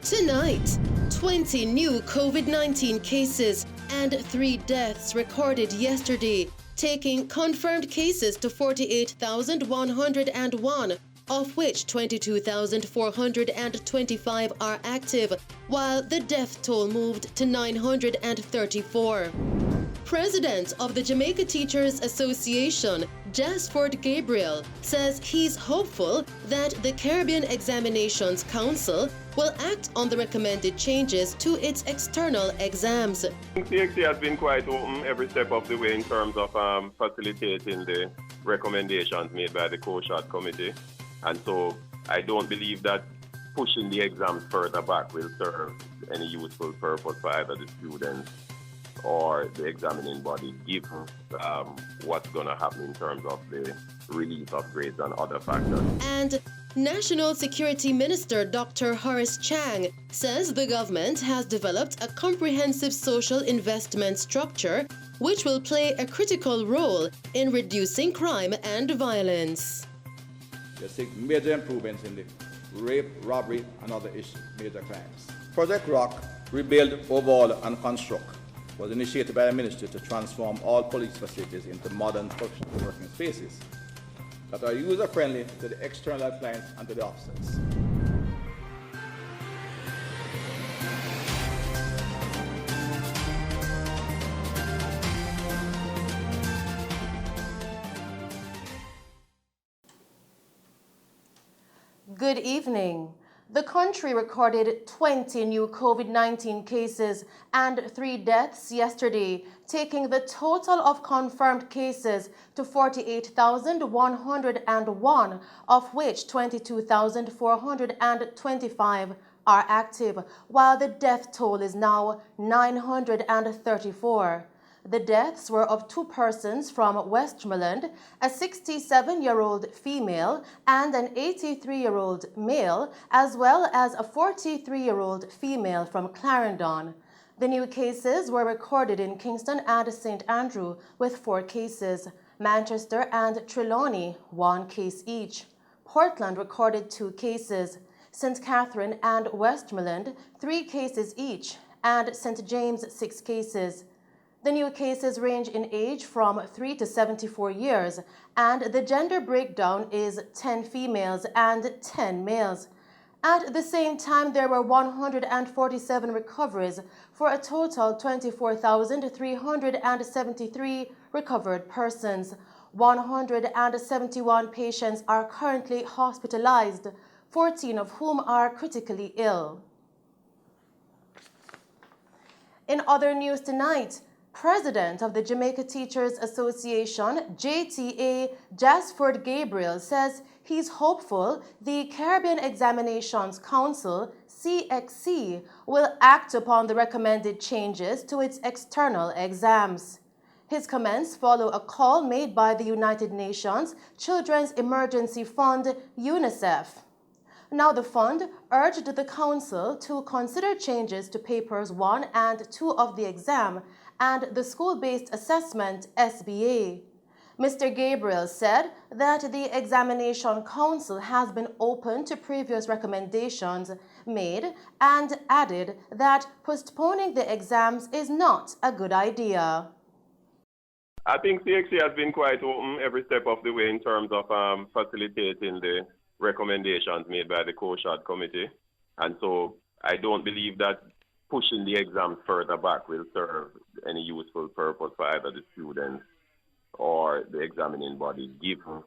Tonight, 20 new COVID-19 cases and 3 deaths recorded yesterday, taking confirmed cases to 48,101, of which 22,425 are active, while the death toll moved to 934. President of the Jamaica Teachers Association, Jasford Gabriel, says he's hopeful that the Caribbean Examinations Council will act on the recommended changes to its external exams. CXC has been quite open every step of the way in terms of facilitating the recommendations made by the COSHAT committee. And so I don't believe that pushing the exams further back will serve any useful purpose for either the students or the examining body, given what's going to happen in terms of the release of grades and other factors. And National Security Minister Dr. Horace Chang says the government has developed a comprehensive social investment structure which will play a critical role in reducing crime and violence. We're seeing major improvements in the rape, robbery, and other major crimes. Project Rock, Rebuild, Overhaul, and Construct was initiated by the ministry to transform all police facilities into modern working spaces that are user-friendly to the external clients and to the officers. Good evening. The country recorded 20 new COVID-19 cases and 3 deaths yesterday, taking the total of confirmed cases to 48,101, of which 22,425 are active, while the death toll is now 934. The deaths were of 2 persons from Westmoreland, a 67-year-old female and an 83-year-old male, as well as a 43-year-old female from Clarendon. The new cases were recorded in Kingston and St. Andrew with 4 cases, Manchester and Trelawney 1 case each. Portland recorded 2 cases, St. Catherine and Westmoreland 3 cases each, and St. James 6 cases. The new cases range in age from 3 to 74 years, and the gender breakdown is 10 females and 10 males. At the same time, there were 147 recoveries for a total 24,373 recovered persons. 171 patients are currently hospitalized, 14 of whom are critically ill. In other news tonight, President of the Jamaica Teachers Association, JTA, Jasford Gabriel, says he's hopeful the Caribbean Examinations Council, CXC, will act upon the recommended changes to its external exams. His comments follow a call made by the United Nations Children's Emergency Fund, UNICEF. Now, the fund urged the council to consider changes to papers 1 and 2 of the exam and the school-based assessment, SBA. Mr. Gabriel said that the Examination Council has been open to previous recommendations made and added that postponing the exams is not a good idea. I think CXC has been quite open every step of the way in terms of facilitating the recommendations made by the COSHAT committee. And so I don't believe that pushing the exams further back will serve any useful purpose for either the students or the examining body, given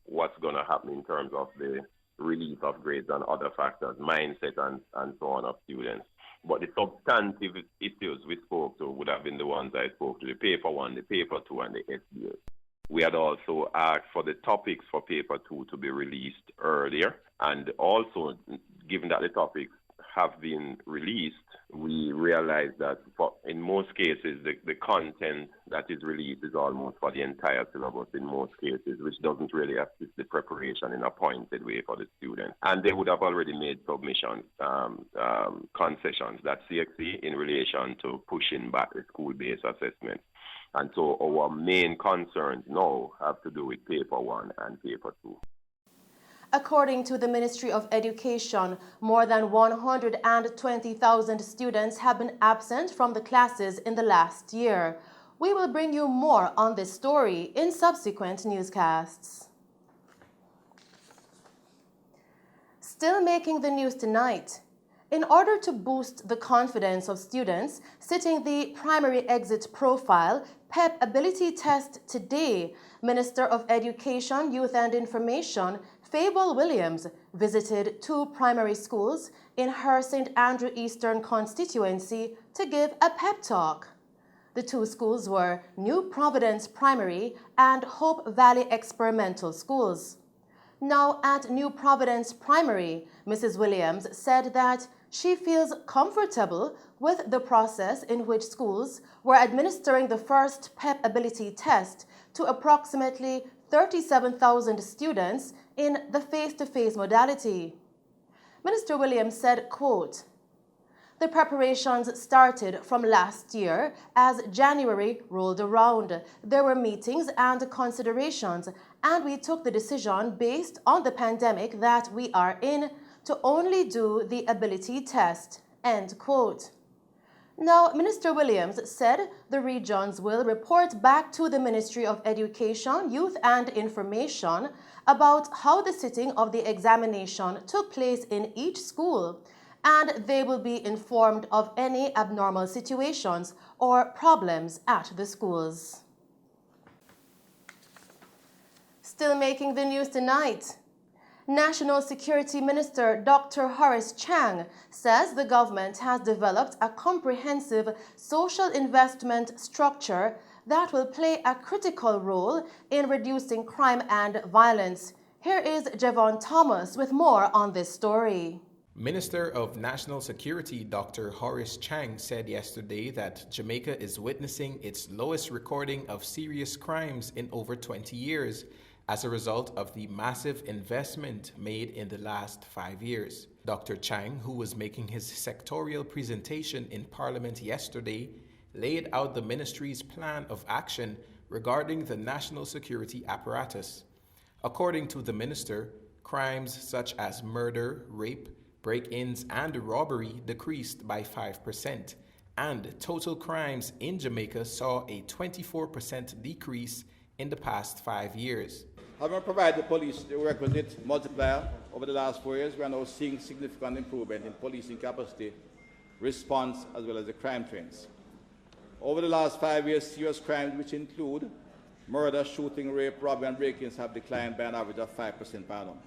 what's going to happen in terms of the release of grades and other factors, mindset and so on of students. But the substantive issues we spoke to would have been the ones I spoke to, the paper 1, the paper 2, and the SBA. We had also asked for the topics for paper 2 to be released earlier, and also, given that the topics have been released, we realized that in most cases, the content that is released is almost for the entire syllabus in most cases, which doesn't really assist the preparation in a pointed way for the students. And they would have already made submissions, concessions, that CXC, in relation to pushing back the school-based assessment. And so our main concerns now have to do with paper 1 and paper 2. According to the Ministry of Education, more than 120,000 students have been absent from the classes in the last year. We will bring you more on this story in subsequent newscasts. Still making the news tonight. In order to boost the confidence of students sitting the primary exit profile PEP ability test today, Minister of Education, Youth and Information Fable Williams visited 2 primary schools in her St. Andrew Eastern constituency to give a pep talk. The 2 schools were New Providence Primary and Hope Valley Experimental Schools. Now at New Providence Primary, Mrs. Williams said that she feels comfortable with the process in which schools were administering the first PEP ability test to approximately 37,000 students in the face-to-face modality. Minister Williams said, quote, "The preparations started from last year as January rolled around. There were meetings and considerations, and we took the decision based on the pandemic that we are in to only do the ability test." End quote. Now, Minister Williams said the regions will report back to the Ministry of Education, Youth and Information about how the sitting of the examination took place in each school, and they will be informed of any abnormal situations or problems at the schools. Still making the news tonight. National Security Minister Dr. Horace Chang says the government has developed a comprehensive social investment structure that will play a critical role in reducing crime and violence. Here is Javon Thomas with more on this story. Minister of National Security Dr. Horace Chang said yesterday that Jamaica is witnessing its lowest recording of serious crimes in over 20 years as a result of the massive investment made in the last 5 years. Dr. Chang, who was making his sectorial presentation in Parliament yesterday, laid out the ministry's plan of action regarding the national security apparatus. According to the minister, crimes such as murder, rape, break-ins, and robbery decreased by 5%, and total crimes in Jamaica saw a 24% decrease in the past 5 years. Having provided the police the requisite multiplier over the last 4 years, we are now seeing significant improvement in policing capacity, response, as well as the crime trends. Over the last 5 years, serious crimes, which include murder, shooting, rape, robbery, and break-ins, have declined by an average of 5% per annum.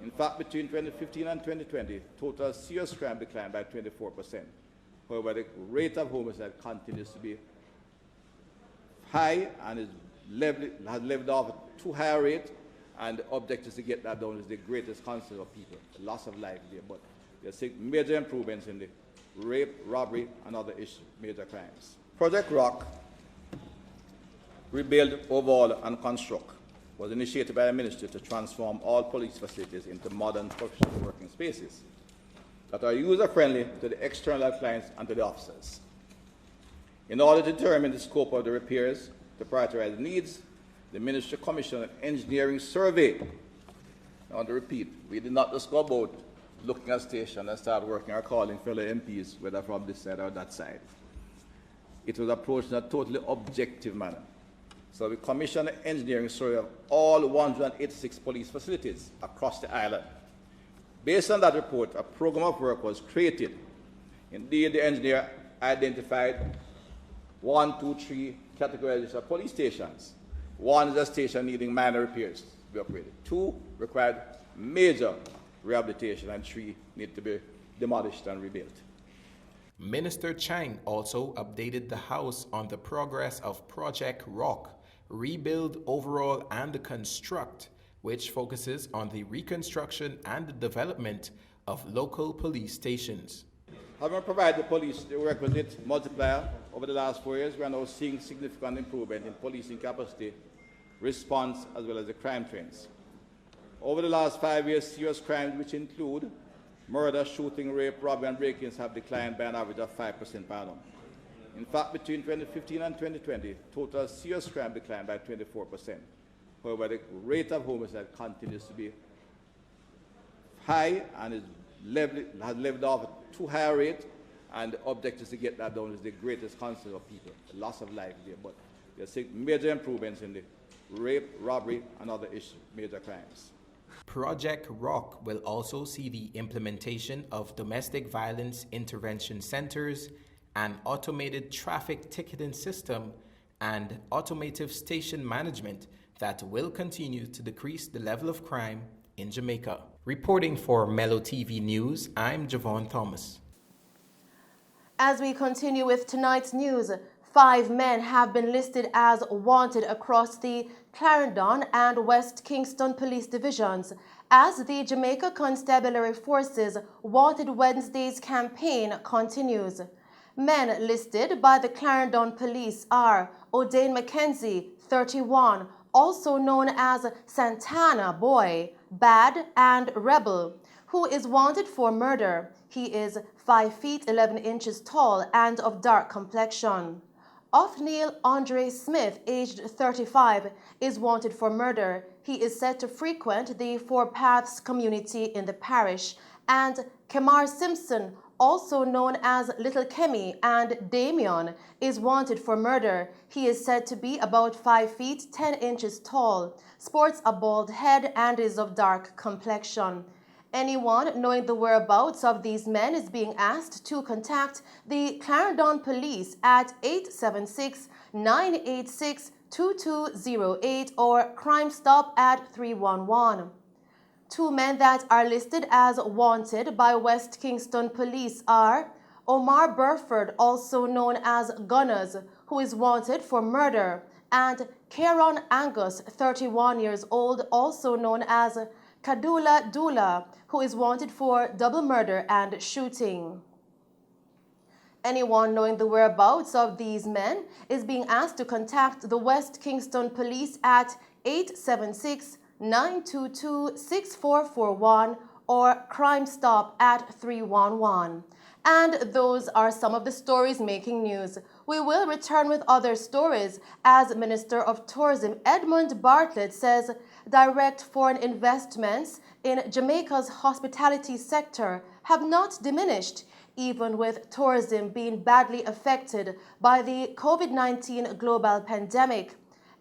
In fact, between 2015 and 2020, total serious crime declined by 24%. However, the rate of homicide continues to be high and has leveled off at too high a rate, and the objective to get that down is the greatest concern of people, the loss of life there. But there's major improvements in the rape, robbery, and other major crimes. Project Rock, Rebuild, Overhaul, and Construct, was initiated by the ministry to transform all police facilities into modern professional working spaces that are user-friendly to the external clients and to the officers. In order to determine the scope of the repairs, to prioritize needs, the ministry commissioned an engineering survey. I want to repeat, we did not just go about looking at station and start working or calling fellow MPs, whether from this side or that side. It was approached in a totally objective manner. So we commissioned an engineering survey of all 186 police facilities across the island. Based on that report, a program of work was created. Indeed, the engineer identified 1, 2, 3 categories of police stations. 1 is a station needing minor repairs to be upgraded. 2 required major rehabilitation, and 3 need to be demolished and rebuilt. Minister Chang also updated the House on the progress of Project Rock, Rebuild, Overhaul, and Construct, which focuses on the reconstruction and development of local police stations. Having provided the police the requisite multiplier over the last 4 years, we are now seeing significant improvement in policing capacity, response, as well as the crime trends. Over the last 5 years, serious crimes, which include murder, shooting, rape, robbery, and break-ins, have declined by an average of 5% per annum. In fact, between 2015 and 2020, total serious crime declined by 24%. However, the rate of homicide continues to be high and has leveled off at too high a rate, and the objective is to get that down is the greatest concern of people, the loss of life there. But there's major improvements in the rape, robbery, and other issues, major crimes. Project ROC will also see the implementation of domestic violence intervention centers, an automated traffic ticketing system, and automotive station management that will continue to decrease the level of crime in Jamaica. Reporting for Mello TV News, I'm Javon Thomas. As we continue with tonight's news, 5 men have been listed as wanted across the Clarendon and West Kingston police divisions as the Jamaica Constabulary Forces Wanted Wednesdays campaign continues. Men listed by the Clarendon Police are O'Dane Mackenzie, 31, also known as Santana Boy, Bad, and Rebel, who is wanted for murder. He is 5 feet 11 inches tall and of dark complexion. Othniel Andre Smith, aged 35, is wanted for murder. He is said to frequent the Four Paths community in the parish. And Kemar Simpson, also known as Little Kemi, and Damien, is wanted for murder. He is said to be about 5 feet 10 inches tall, sports a bald head, and is of dark complexion. Anyone knowing the whereabouts of these men is being asked to contact the Clarendon Police at 876-986-2208 or Crime Stop at 311. 2 men that are listed as wanted by West Kingston Police are Omar Burford, also known as Gunners, who is wanted for murder, and Kieron Angus, 31 years old, also known as Kadula Dula, who is wanted for double murder and shooting. Anyone knowing the whereabouts of these men is being asked to contact the West Kingston Police at 876-922-6441 or Crime Stop at 311. And those are some of the stories making news. We will return with other stories as Minister of Tourism Edmund Bartlett says direct foreign investments in Jamaica's hospitality sector have not diminished, even with tourism being badly affected by the COVID-19 global pandemic.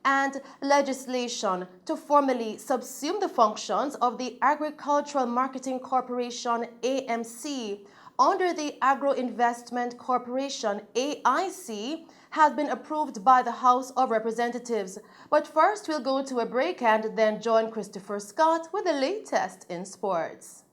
And legislation to formally subsume the functions of the Agricultural Marketing Corporation, AMC, under the Agro Investment Corporation, AIC, has been approved by the House of Representatives. But first, we'll go to a break and then join Christopher Scott with the latest in sports.